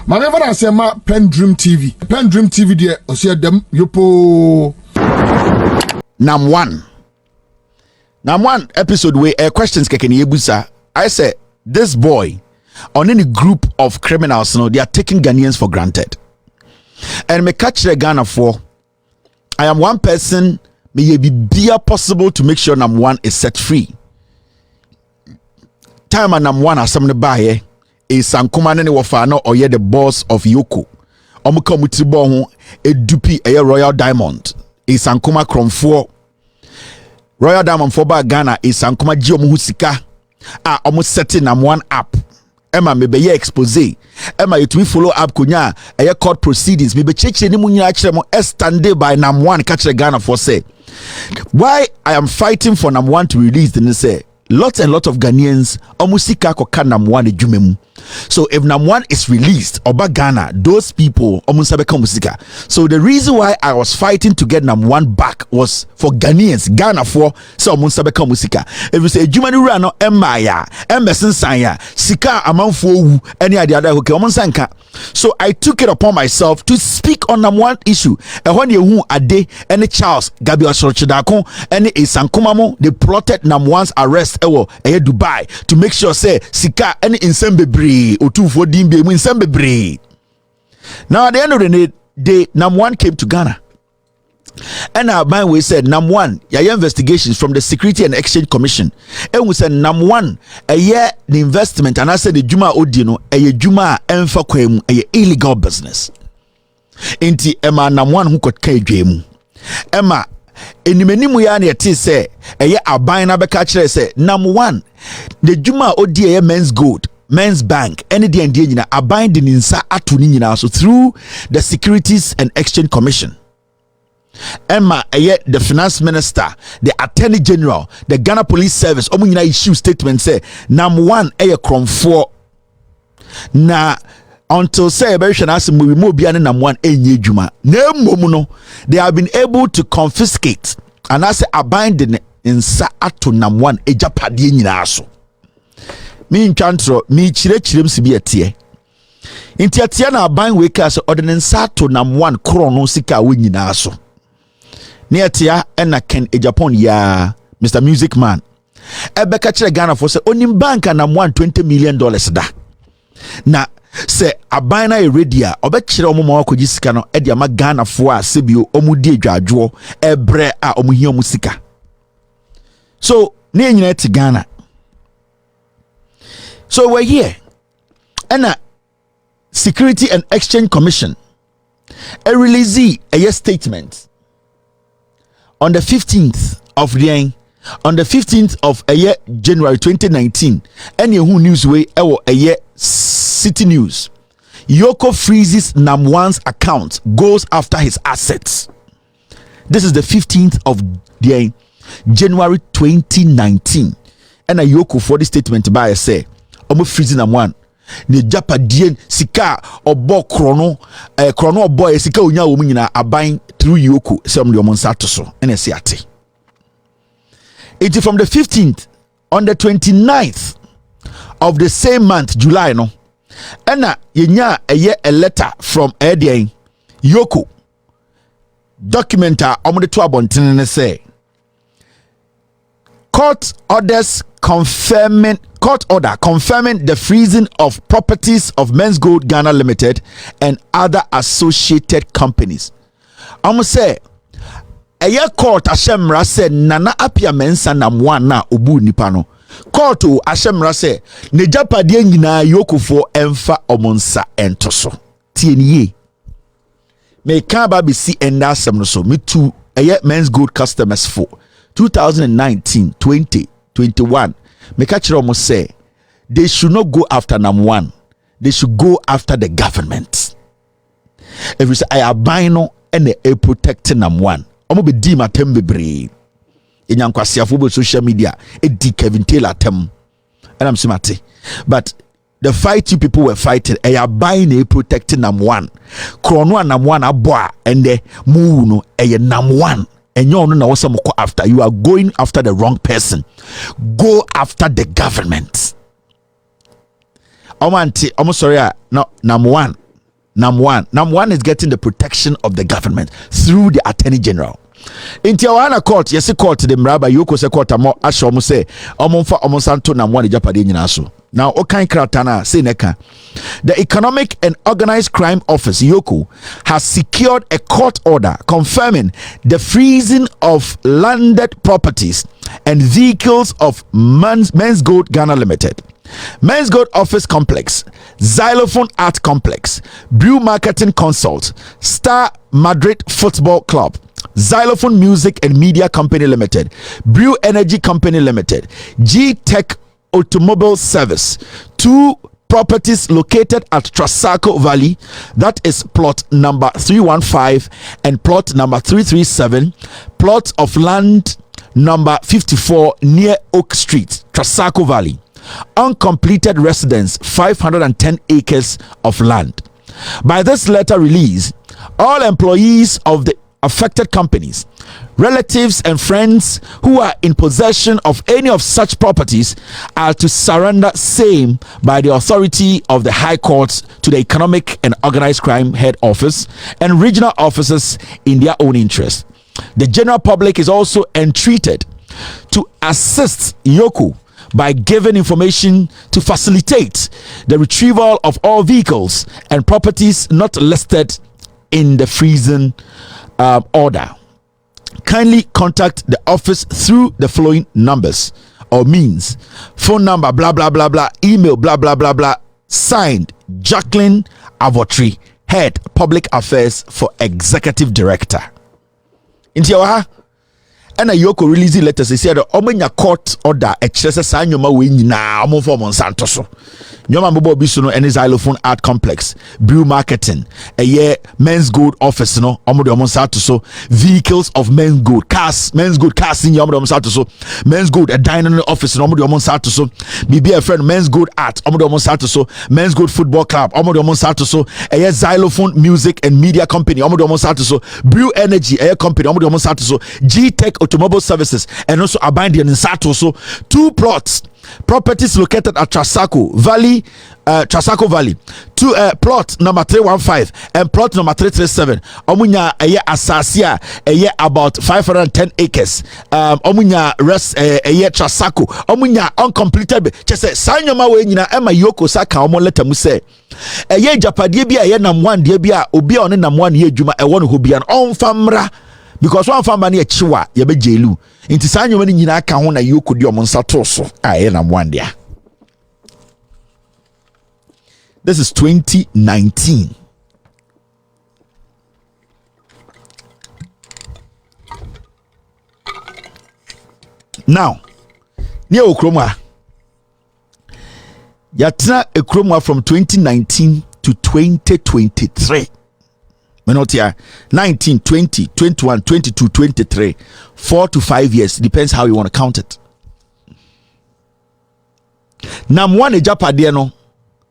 My never say ma PENDREAM TV there osia dem yopo Nam1 episode where questions kekeni yebusa. I say this boy on any group of criminals, they are taking Ghanaians for granted. And me catch the Ghana for I am one person, may be possible to make sure Nam1 is set free. Time and Nam1 has something by is Sankuma ne wafano or ye the boss of EOCO. Omuka mutibo ho edupi a Royal Diamond. Is Sankuma Kromfo Royal Diamond for Ghana is Sankuma Jiomu Sika. Almost setting Nam1 up. Emma maybe ye expose. Emma it will follow up kunya a court proceedings. Maybe check any munya chemo standing by Nam1 catch the Ghana for say. Why I am fighting for Nam1 to release the say. Lots and lots of Ghanaians omusika koka Nam1 ejumemu. So if Nam1 is released oba Ghana, those people omusabeka musika. So the reason why I was fighting to get Nam1 back was for Ghanaians, Ghana for so omusabeka musika. If you say ejumanu ra no emaya, embesin sanya, sika amanfo wu any other okay omunsanka. So I took it upon myself to speak on Nam1 issue. And when you ade any Charles Gabriel Sorchidakon any Isankumamo they plotted Nam1's arrest Dubai to make sure say sika any insembebre or two for dimbe insembebre. Now at the end of the day, Nam1 came to Ghana. And our mind we said Nam1 yaya investigations from the Securities and Exchange Commission. And we said Nam1 a year the investment and I said the Juma Odino a Juma enfa kwemu a illegal business. Inti Emma Nam1 who could kajemu. Emma enimenimu ya ne ti say eye aban na beka kire say Nam1 the Juma odi Menzgold Men's Bank any dey ndie nyina aban de ninsa ato ni nyina so through the Securities and Exchange Commission. Emma the finance minister, the attorney general, the Ghana Police Service omu nyina issue statement say Nam1 kromfo na until say eberation as we mo bia na Nam1 enye dwuma na mmom no they have been able to confiscate and as abind in nsa ato Nam1 ejapade nyina so me ntwantro me chirechirem sibi atie ntiatia na abind we ka so ordinance ato Nam1 krono sika we nyina so neatia ena ken ejapon ya Mr Music Man ebeka kire Ghana for say onim bank Nam1 $20 million da na say abana e ready a obekire omo akogi sika no e dia ma Ghana fo a sebio omu di adwadwo ebre a omu hia omu sika. So ne nyina ti Ghana. So we're here and Security and Exchange Commission a release a statement on the 15th of the on the 15th of January 2019 any who news way a year City News. EOCO freezes Nam1's account, goes after his assets. This is the 15th of the January 2019. And a EOCO for this statement by say, "Omo freezing Nam1. Ne Japadien sika obo krono krono boy sika onya wo nyina aban through EOCO some the omonsato so and say ate." It is from the 15th on the 29th of the same month, July, no. Ena yenya a letter from Edian EOCO documenta omode to abontene say court order confirming the freezing of properties of Menzgold Ghana Limited and other associated companies. Say a court ashemra said Nana Appiah mensa Nam1 na obu nipa no. Court ashemra say ne japade nyina EOCO for emfa omonsa entoso tieniye me kan ba be si enda asem no so me too Menzgold customers for 2019 2021 me ka kire omo say they should not go after Nam1, they should go after the government. If you say I abide no and they protect Nam1 omo be di matem bebre enyankwasiafo bo social media di Kevin Taylor tem and I'm simati. But the fight you people were fighting are buying a protecting Nam1 krono Nam1 aboa and the move no Nam1 and you know what some after you are going after the wrong person. Go after the government. I'm sorry no Nam1 Nam1. Nam1 is getting the protection of the government through the Attorney General. In Tijuana court, yes, court the Mraba EOCO se court amo asho mo say omonfa omonsanto Nam1 ejapade nyina so. Now okan kratana say neka. The Economic and Organized Crime Office EOCO has secured a court order confirming the freezing of landed properties and vehicles of Menzgold Ghana Limited, Menzgold Office Complex, Xylophone Art Complex, Brew Marketing Consult, Star Madrid Football Club, Xylophone Music and Media Company Limited, Brew Energy Company Limited, G Tech Automobile Service, 2 properties located at Trasaco Valley, that is plot number 315 and plot number 337, plot of land number 54 near Oak Street, Trasaco Valley. Uncompleted residence, 510 acres of land. By this letter release, all employees of the affected companies, relatives and friends who are in possession of any of such properties are to surrender same by the authority of the High Courts to the Economic and Organized Crime Head Office and regional officers in their own interest. The general public is also entreated to assist EOCO by giving information to facilitate the retrieval of all vehicles and properties not listed in the freezing order. Kindly contact the office through the following numbers or means: phone number blah blah blah blah, email blah blah blah blah. Signed, Jacqueline Avotri, Head Public Affairs for Executive Director. Intiawa and a EOCO release letters they said omenya court order a kyerɛ sɛ saa nyoma we nyinaa ɔmo fɔ ɔmo nsa nto so. Nyoma mbobo bi so no ɛne Xylophone Art Complex, Brew Marketing, ɛyɛ Menzgold Office no ɔmo de ɔmo nsa to so. Vehicles of Menzgold cars nyɛ ɔmo de ɔmo nsa to so. Menzgold a dining office no ɔmo de ɔmo nsa to so. Bibi a friend Menzgold Art ɔmo de ɔmo nsa to so. Menzgold Football Club ɔmo de ɔmo nsa to so. Ɛyɛ Xylophone Music and Media Company ɔmo de ɔmo nsa to so. Brew Energy ɛyɛ company ɔmo de ɔmo nsa to so. G Tech Automobile Services and also Abandi and Sato. So 2 plots, properties located at Trasaco Valley, to plot number 315 and plot number 337. Omunya eye asasia eye about 510 acres. Omunya rest eye Trasaco. Omunya uncompleted. Just say sanyoma we nyina ema EOCO saka omo letter mu say eye japadie bi eye Nam1 de bi a obi a one Nam1 ye adwuma e won ho bia no onfamra. Because one family near Chiwa, you be jailu. Into Sanyo when you can na you could do Monsatoso. I am one there. This is 2019. Now, near Okroma, Yatna Okroma from 2019 to 2023. Menotia 19, 20, 21, 22, 23, 4 to 5 years, depends how you want to count it. Nam1 ejapade no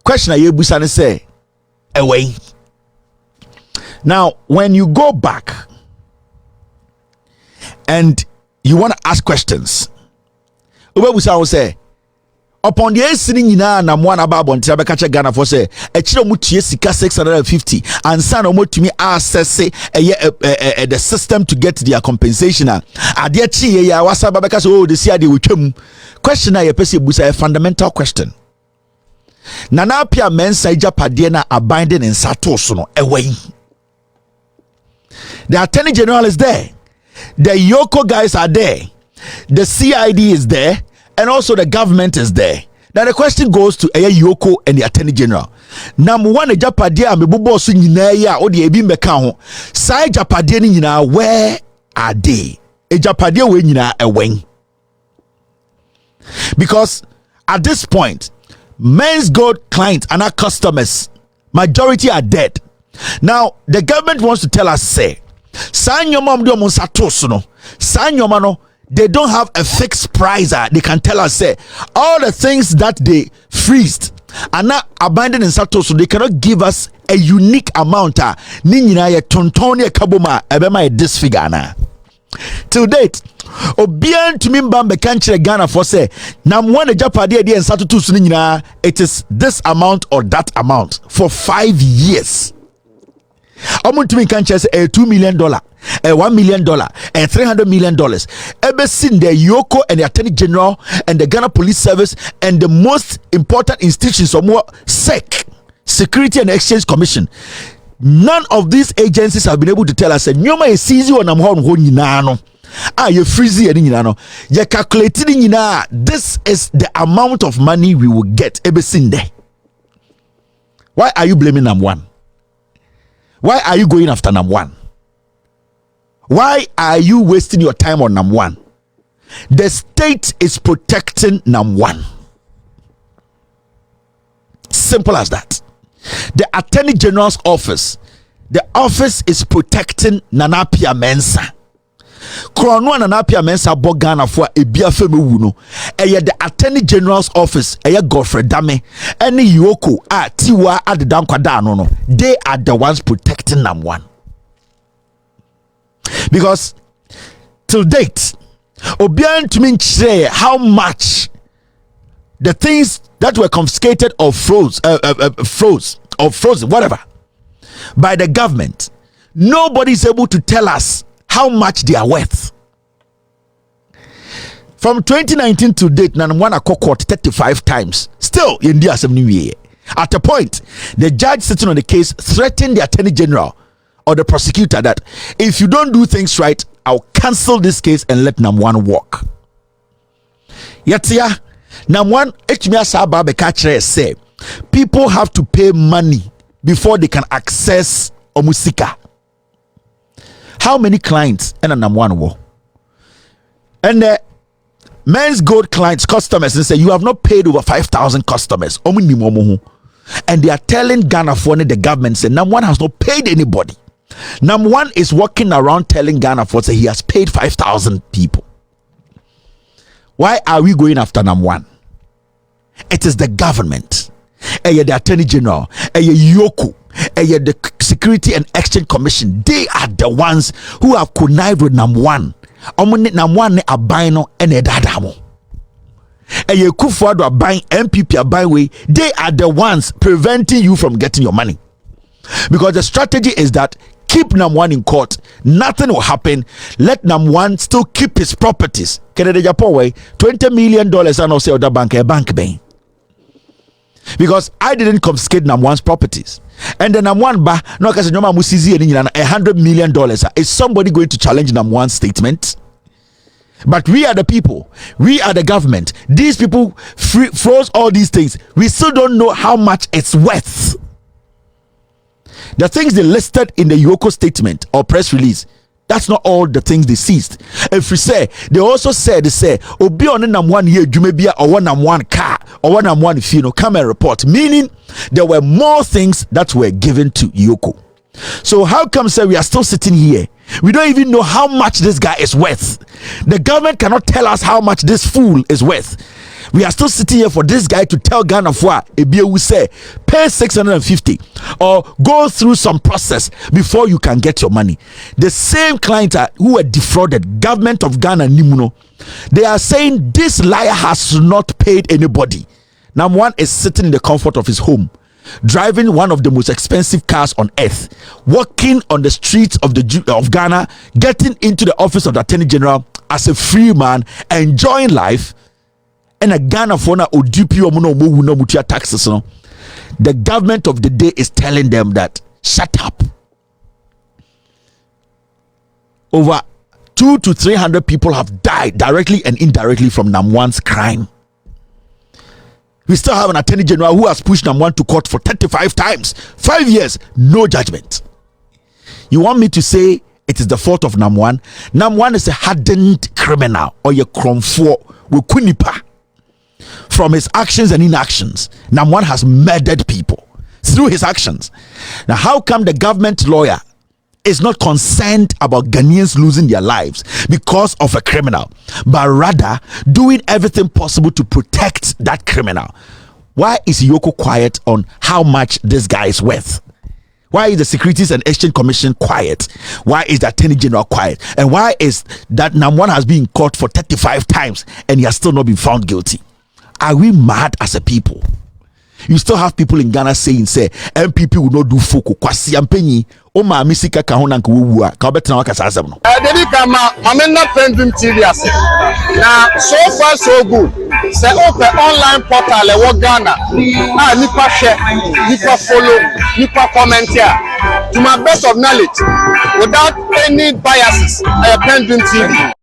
question aye busa ne say away. Now when you go back and you want to ask questions, obebusa will say upon the esini nyina Nam1 ababo ntia be kache Ghana for say e kire mu tie sika 650 and san o motumi access the system to get their compensation ade chi ya wasa ba be kache oh the see ade wotwam. Question na ye pese busa a fundamental question. Nana Appiah mensa ijapade na abinding in sato so no away. The Attorney General is there, the EOCO guys are there, the CID is there, and also the government is there. Now the question goes to EOCO and the Attorney General. Nam1 ejapade amebobo so nyina ya o de ebi mbeka ho. Sai ejapade ni nyina where are they? Ejapade we nyina ewen. Because at this point, Menzgold clients and our customers, majority are dead. Now the government wants to tell us say, they don't have a fixed price. They can tell us say all the things that they freezed are not abandoned in Sato, so they cannot give us a unique amount. This figure na. Till date, Obian to me bambe country Ghana for say Nam1 ejapade dey Sato to so nyina, it is this amount or that amount for 5 years. Omuntumi kan chese $2 million, $1 million, $300 million. Ever seen the EOCO and the Attorney General and the Ghana Police Service and the most important institutions of more SEC, Security and Exchange Commission. None of these agencies have been able to tell us that nyoma is easy on nyina you freezy and nyina you calculated nyina. This is the amount of money we will get every single day. Why are you blaming Nam1? Why are you going after Nam1? Why are you wasting your time on Nam1? The state is protecting Nam1. Simple as that. The Attorney General's office, the office is protecting Nana Appiah Mensa. Krono Nana Appiah Mensa Bogana for ebia feme wuno. The Attorney General's office, Godfrey Dame, any EOCO, Tiwa Adedam Kwadano no. They are the ones protecting Nam1. Because till date, Obian to mean say how much the things that were confiscated or frozen, whatever, by the government, nobody is able to tell us how much they are worth. From 2019 to date, Nam1 are court 35 times. Still in the assembly. At a point, the judge sitting on the case threatened the Attorney General or the prosecutor that if you don't do things right, I'll cancel this case and let Nam1 walk. Yet, yeah. Nam1 say people have to pay money before they can access Omusika. How many clients and a Nam1 war? And the Menzgold clients, customers, and say you have not paid over 5,000 customers. And they are telling Ghana for the government say Nam1 has not paid anybody. Nam1 is walking around telling Ghana for say he has paid 5,000 people. Why are we going after Nam1? It is the government, the Attorney General, EOCO, the Security and Exchange Commission. They are the ones who have connived with Nam1. Nam1 ne abino and a dadamo. Akuffo Addo buying MPP buying way. They are the ones preventing you from getting your money. Because the strategy is that keep Nam1 in court, nothing will happen. Let Nam1 still keep his properties. $20 million and also the bank bank. Because I didn't confiscate Nam1's properties. And then Nam1 ba no kasi nyoma musizi $100 million. Is somebody going to challenge Nam1's statement? But we are the people, we are the government. These people froze all these things. We still don't know how much it's worth. The things they listed in the EOCO statement or press release, that's not all the things they seized. If we say, they also said, Obi on Nam1 year, Jumebia or one Nam1 car or one Nam1 fino come and report. Meaning there were more things that were given to EOCO. So how come say we are still sitting here? We don't even know how much this guy is worth. The government cannot tell us how much this fool is worth. We are still sitting here for this guy to tell Ghana for will say pay 650 or go through some process before you can get your money. The same clients who were defrauded, government of Ghana Nimuno, they are saying this liar has not paid anybody. Nam1 is sitting in the comfort of his home, driving one of the most expensive cars on earth, walking on the streets of Ghana, getting into the office of the Attorney General as a free man, enjoying life. And a Ghana for na odupi taxes. The government of the day is telling them that shut up. Over 200 to 300 people have died directly and indirectly from Nam1's crime. We still have an Attorney General who has pushed Nam1 to court for 35 times, 5 years, no judgment. You want me to say it is the fault of Nam1? Nam1 is a hardened criminal or a kromfo with kunipa. From his actions and inactions, Nam1 has murdered people through his actions. Now, how come the government lawyer is not concerned about Ghanaians losing their lives because of a criminal, but rather doing everything possible to protect that criminal? Why is EOCO quiet on how much this guy is worth? Why is the Securities and Exchange Commission quiet? Why is the Attorney General quiet? And why is that Nam1 has been caught for 35 times and he has still not been found guilty? Are we mad as a people? You still have people in Ghana saying, say, MPP will not do foko. Kwasi ampenyi. O ma misika kahona nkuwa. Ka obetena wakasa asem no. Dedi kama mamena PENDREAM TV ase. Na so far so good. Say open online portal e wo Ghana. Ah nipa share, nipa follow, nipa comment here. To my best of knowledge, without any biases, PENDREAM TV.